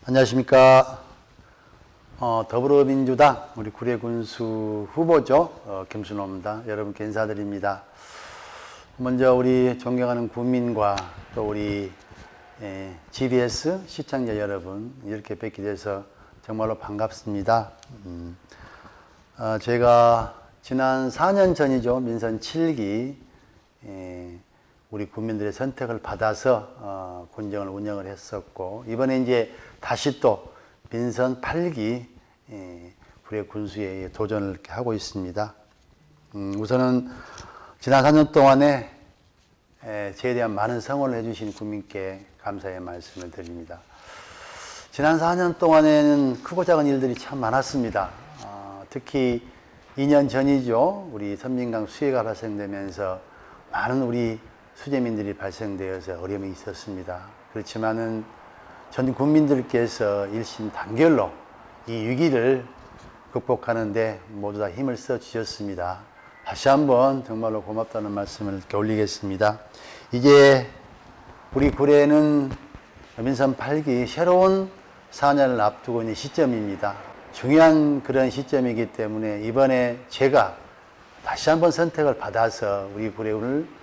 안녕하십니까. 더불어민주당 우리 구례군수 후보죠. 김순호입니다. 여러분께 인사드립니다. 먼저 우리 존경하는 국민과 또 우리 GBS 시청자 여러분 이렇게 뵙게 돼서 정말로 반갑습니다. 제가 지난 4년 전이죠. 민선 7기 우리 국민들의 선택을 받아서 군정을 운영을 했었고, 이번에 이제 다시 또 민선 8기 구례 군수에 도전을 이렇게 하고 있습니다. 우선은 지난 4년 동안에 저에 대한 많은 성원을 해주신 국민께 감사의 말씀을 드립니다. 지난 4년 동안에는 크고 작은 일들이 참 많았습니다. 특히 2년 전이죠. 우리 선민강 수해가 발생되면서 많은 우리 수재민들이 발생되어서 어려움이 있었습니다. 그렇지만은 전 국민들께서 일심단결로 이 위기를 극복하는데 모두 다 힘을 써 주셨습니다. 다시 한번 정말로 고맙다는 말씀을 이렇게 올리겠습니다. 이제 우리 구례는 민선 8기 새로운 4년을 앞두고 있는 시점입니다. 중요한 그런 시점이기 때문에 이번에 제가 다시 한번 선택을 받아서 우리 구례군을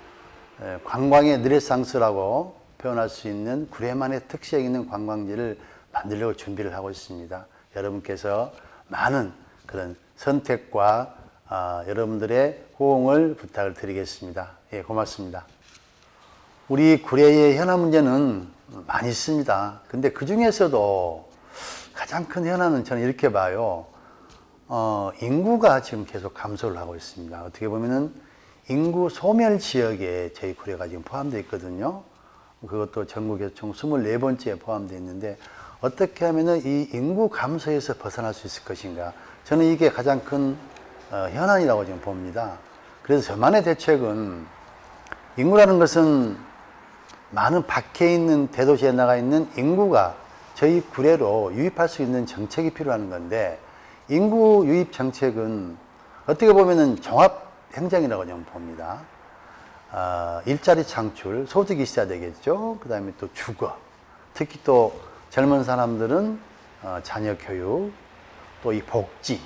관광의 느레상스라고 표현할 수 있는 구례만의 특색 있는 관광지를 만들려고 준비를 하고 있습니다. 여러분께서 많은 그런 선택과 여러분들의 호응을 부탁을 드리겠습니다. 예, 고맙습니다. 우리 구례의 현안 문제는 많이 있습니다. 근데 그 중에서도 가장 큰 현안은 저는 이렇게 봐요. 인구가 지금 계속 감소를 하고 있습니다. 어떻게 보면은 인구 소멸 지역에 저희 구례가 지금 포함되어 있거든요. 그것도 전국에서 총 24번째에 포함되어 있는데 어떻게 하면은 이 인구 감소에서 벗어날 수 있을 것인가. 저는 이게 가장 큰 현안이라고 지금 봅니다. 그래서 저만의 대책은 인구라는 것은 많은 밖에 있는 대도시에 나가 있는 인구가 저희 구례로 유입할 수 있는 정책이 필요한 건데, 인구 유입 정책은 어떻게 보면은 종합 행정이라고 저는 봅니다. 일자리 창출, 소득이 있어야 되겠죠. 그 다음에 또 주거, 특히 또 젊은 사람들은 자녀 교육, 또 이 복지,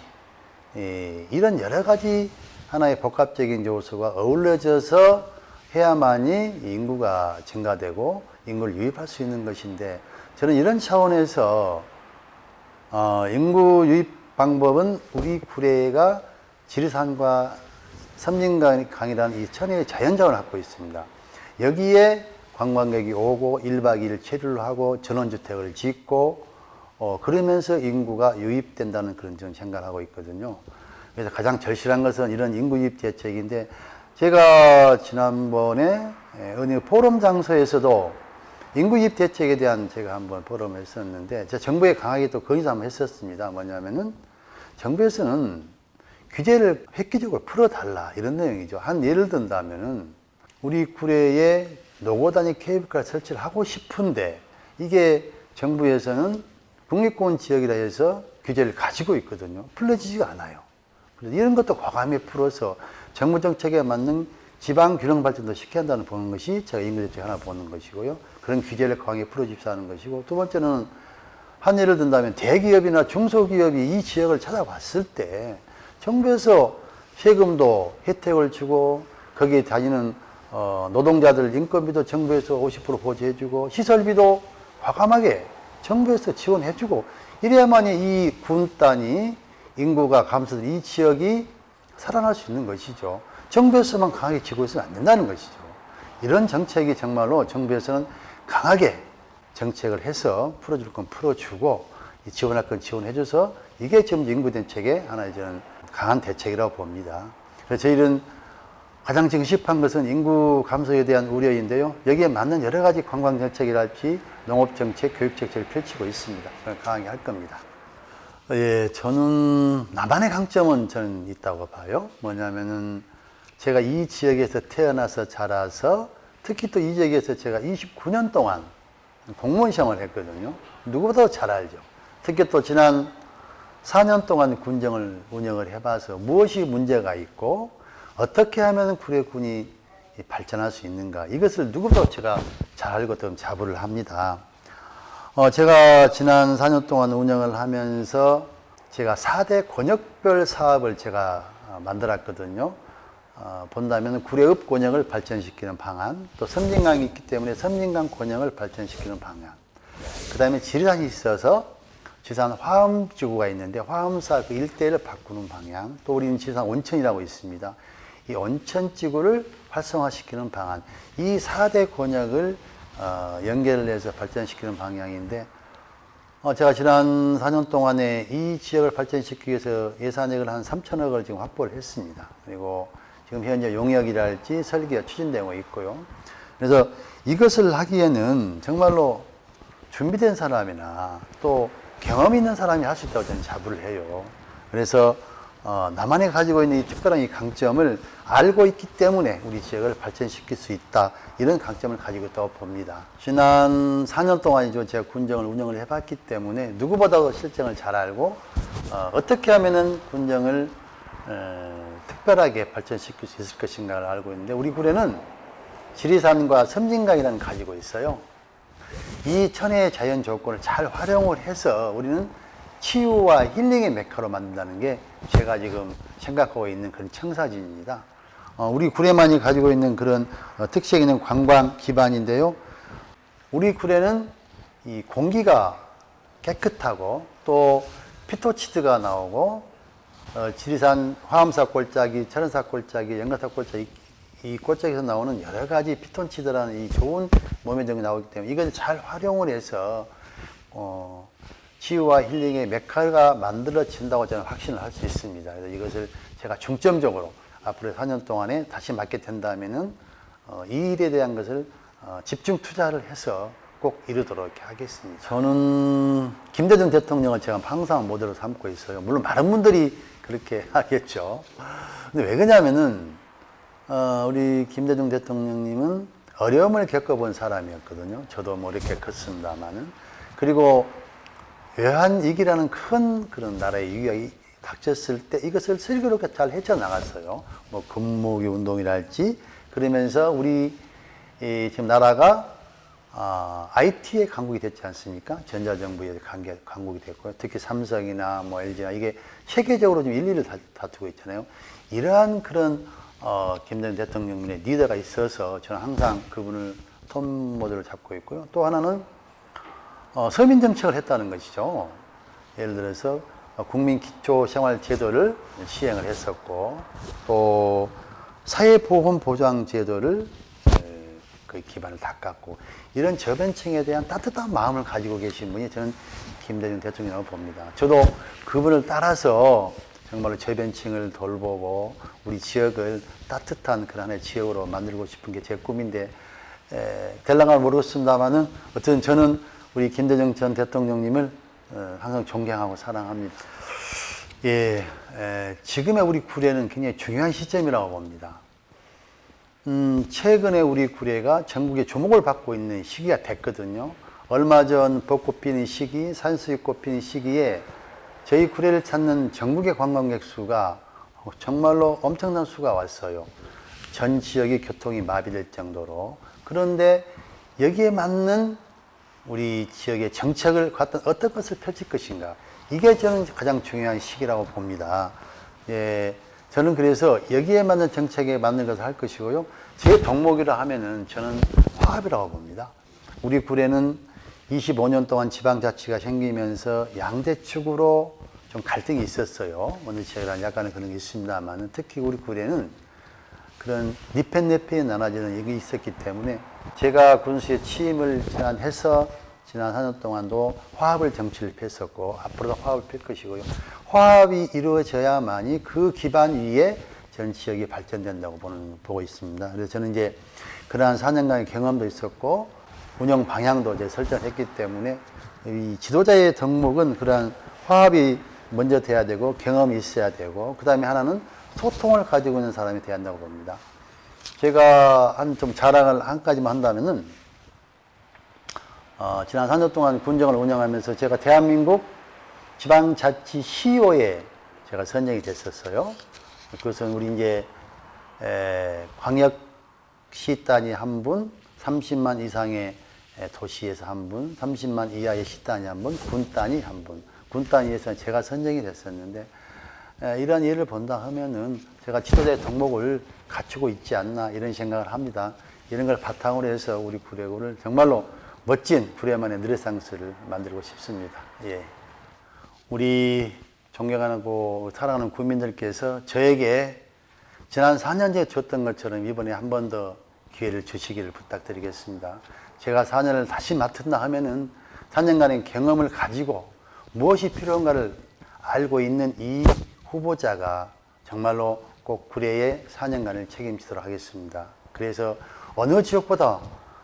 이런 여러 가지 하나의 복합적인 요소가 어우러져서 해야만이 인구가 증가되고 인구를 유입할 수 있는 것인데, 저는 이런 차원에서 인구 유입 방법은 우리 구례가 지리산과 섬진강이라는 이 천혜의 자연자원을 갖고 있습니다. 여기에 관광객이 오고 1박 2일 체류를 하고 전원주택을 짓고 그러면서 인구가 유입된다는 그런 저는 생각을 하고 있거든요. 그래서 가장 절실한 것은 이런 인구 유입 대책인데, 제가 지난번에 어느 포럼 장소에서도 인구 유입 대책에 대한 제가 한번 포럼을 했었는데, 제가 정부에 강하게 또 건의도 한번 했었습니다. 뭐냐면은 정부에서는 규제를 획기적으로 풀어달라, 이런 내용이죠. 한 예를 든다면은 우리 구례에 노고단위 케이블카를 설치를 하고 싶은데 이게 정부에서는 국립공원 지역이라 해서 규제를 가지고 있거든요. 풀려지지가 않아요. 그래서 이런 것도 과감히 풀어서 정부 정책에 맞는 지방 균형 발전도 시켜야 한다는 보는 것이 제가 인구대책 하나 보는 것이고요. 그런 규제를 강하게 풀어줍시다 하는 것이고, 두 번째는 한 예를 든다면 대기업이나 중소기업이 이 지역을 찾아왔을 때 정부에서 세금도 혜택을 주고 거기에 다니는 노동자들 인건비도 정부에서 50% 보조해주고 시설비도 과감하게 정부에서 지원해주고, 이래야만이 이 군 단위 인구가 감소된 이 지역이 살아날 수 있는 것이죠. 정부에서만 강하게 지고 있으면 안 된다는 것이죠. 이런 정책이 정말로 정부에서는 강하게 정책을 해서 풀어줄 건 풀어주고 지원할 건 지원해줘서, 이게 지금 인구 대책의 하나의 저는 강한 대책이라고 봅니다. 그래서 저희는 가장 지금 시급한 것은 인구 감소에 대한 우려인데요. 여기에 맞는 여러 가지 관광 정책이랄지 농업 정책, 교육 정책을 펼치고 있습니다. 강하게 할 겁니다. 예, 저는 나만의 강점은 저는 있다고 봐요. 뭐냐면은 제가 이 지역에서 태어나서 자라서, 특히 또 이 지역에서 제가 29년 동안 공무원 시험을 했거든요. 누구보다 잘 알죠. 특히 또 지난 4년 동안 군정을 운영을 해봐서 무엇이 문제가 있고 어떻게 하면 구례군이 발전할 수 있는가, 이것을 누구보다 제가 잘 알고 좀 자부를 합니다. 제가 지난 4년 동안 운영을 하면서 제가 4대 권역별 사업을 제가 만들었거든요. 본다면 구례읍 권역을 발전시키는 방안, 또 섬진강이 있기 때문에 섬진강 권역을 발전시키는 방안, 그 다음에 지리산이 있어서 지리산 화엄지구가 있는데 화엄사 그 일대를 바꾸는 방향, 또 우리는 지리산 온천이라고 있습니다. 이 온천지구를 활성화시키는 방안, 이 4대 권역을 연결을 해서 발전시키는 방향인데, 제가 지난 4년 동안에 이 지역을 발전시키기 위해서 예산액을 한 3천억을 지금 확보를 했습니다. 그리고 지금 현재 용역이랄지 설계가 추진되고 있고요. 그래서 이것을 하기에는 정말로 준비된 사람이나 또 경험 있는 사람이 할 수 있다고 저는 자부를 해요. 그래서 나만이 가지고 있는 이 특별한 이 강점을 알고 있기 때문에 우리 지역을 발전시킬 수 있다, 이런 강점을 가지고 있다고 봅니다. 지난 4년 동안이죠, 제가 군정을 운영을 해봤기 때문에 누구보다도 실정을 잘 알고 어떻게 하면은 군정을 특별하게 발전시킬 수 있을 것인가를 알고 있는데, 우리 구례는 지리산과 섬진강이라는 걸 가지고 있어요. 이 천혜의 자연 조건을 잘 활용을 해서 우리는 치유와 힐링의 메카로 만든다는 게 제가 지금 생각하고 있는 그런 청사진입니다. 우리 구례만이 가지고 있는 그런 특색 있는 관광 기반인데요. 우리 구례는 이 공기가 깨끗하고 또 피토치드가 나오고 지리산 화엄사 골짜기, 철원사 골짜기, 연가사 골짜기, 이 골짜기에서 나오는 여러 가지 피톤치드라는 이 좋은 몸의 정이 나오기 때문에 이걸 잘 활용을 해서 치유와 힐링의 메카가 만들어진다고 저는 확신을 할 수 있습니다. 그래서 이것을 제가 중점적으로 앞으로 4년 동안에 다시 맡게 된다면은 이 일에 대한 것을 집중 투자를 해서 꼭 이루도록 하겠습니다. 저는 김대중 대통령을 제가 항상 모델로 삼고 있어요. 물론 많은 분들이 그렇게 하겠죠. 근데 왜 그러냐면은 우리 김대중 대통령님은 어려움을 겪어본 사람이었거든요. 저도 뭐 이렇게 컸습니다만은. 그리고 외환위기라는 큰 그런 나라의 위기가 닥쳤을 때 이것을 슬기롭게 잘 헤쳐나갔어요. 뭐 금모기 운동이랄지. 그러면서 우리 지금 나라가 IT의 강국이 됐지 않습니까? 전자정부의 강국이 됐고요. 특히 삼성이나 뭐 LG나 이게 세계적으로 지금 1위를 다투고 있잖아요. 이러한 그런 김대중 대통령의 리더가 있어서 저는 항상 그분을 톱 모델로 잡고 있고요. 또 하나는 서민 정책을 했다는 것이죠. 예를 들어서 국민기초생활제도를 시행을 했었고, 또 사회보험보장제도를 그 기반을 닦았고, 이런 저변층에 대한 따뜻한 마음을 가지고 계신 분이 저는 김대중 대통령이라고 봅니다. 저도 그분을 따라서 정말로 저변층을 돌보고 우리 지역을 따뜻한 그런 하나의 지역으로 만들고 싶은 게 제 꿈인데 될랑가 모르겠습니다만은 어쨌든 저는 우리 김대중 전 대통령님을 항상 존경하고 사랑합니다. 지금의 우리 구례는 굉장히 중요한 시점이라고 봅니다. 최근에 우리 구례가 전국에 주목을 받고 있는 시기가 됐거든요. 얼마 전 벚꽃 피는 시기, 산수유꽃 피는 시기에 저희 구례를 찾는 전국의 관광객 수가 정말로 엄청난 수가 왔어요. 전 지역의 교통이 마비될 정도로. 그런데 여기에 맞는 우리 지역의 정책을 어떤 것을 펼칠 것인가, 이게 저는 가장 중요한 시기라고 봅니다. 저는 그래서 여기에 맞는 정책에 맞는 것을 할 것이고요. 제 덕목이라 하면은 저는 화합이라고 봅니다. 우리 구례는 25년 동안 지방자치가 생기면서 양대축으로 좀 갈등이 있었어요. 어느 지역이랑 약간의 그런 게 있습니다만, 특히 우리 구례는 그런 니펜네페에 나눠지는 얘기 있었기 때문에 제가 군수에 취임을 제안해서 지난 4년 동안도 화합을 정치를 폈었고, 앞으로도 화합을 펼 것이고요. 화합이 이루어져야만이 그 기반 위에 전 지역이 발전된다고 보고 있습니다. 그래서 저는 이제 그러한 4년간의 경험도 있었고, 운영 방향도 이제 설정했기 때문에 이 지도자의 덕목은 그러한 화합이 먼저 돼야 되고, 경험이 있어야 되고, 그 다음에 하나는 소통을 가지고 있는 사람이 돼야 한다고 봅니다. 제가 좀 자랑을 한 가지만 한다면은, 지난 4년 동안 군정을 운영하면서 제가 대한민국 지방자치 CEO에 제가 선정이 됐었어요. 그것은 우리 이제, 광역시 단위 한 분, 30만 이상의 도시에서 한 분, 30만 이하의 시단위 한 분, 군단위 한 분. 군단위에서 제가 선정이 됐었는데 이런 예를 본다 하면은 제가 지도자의 덕목을 갖추고 있지 않나 이런 생각을 합니다. 이런 걸 바탕으로 해서 우리 구례구를 정말로 멋진 구례만의 느레상스를 만들고 싶습니다. 예. 우리 존경하고 사랑하는 국민들께서 저에게 지난 4년째 줬던 것처럼 이번에 한 번 더 기회를 주시기를 부탁드리겠습니다. 제가 4년을 다시 맡은다 하면은 4년간의 경험을 가지고 무엇이 필요한가를 알고 있는 이 후보자가 정말로 꼭 구례의 4년간을 책임지도록 하겠습니다. 그래서 어느 지역보다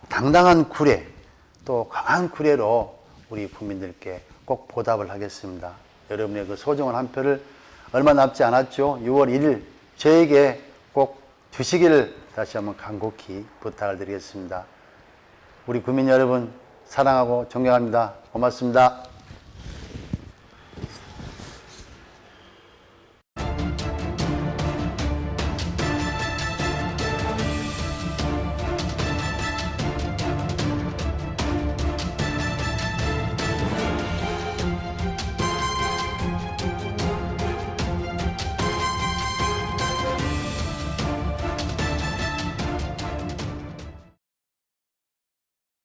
당당한 구례, 또 강한 구례로 우리 국민들께 꼭 보답을 하겠습니다. 여러분의 그 소중한 한 표를 얼마 남지 않았죠? 6월 1일 저에게 꼭 주시기를 다시 한번 간곡히 부탁을 드리겠습니다. 우리 국민 여러분 사랑하고 존경합니다. 고맙습니다.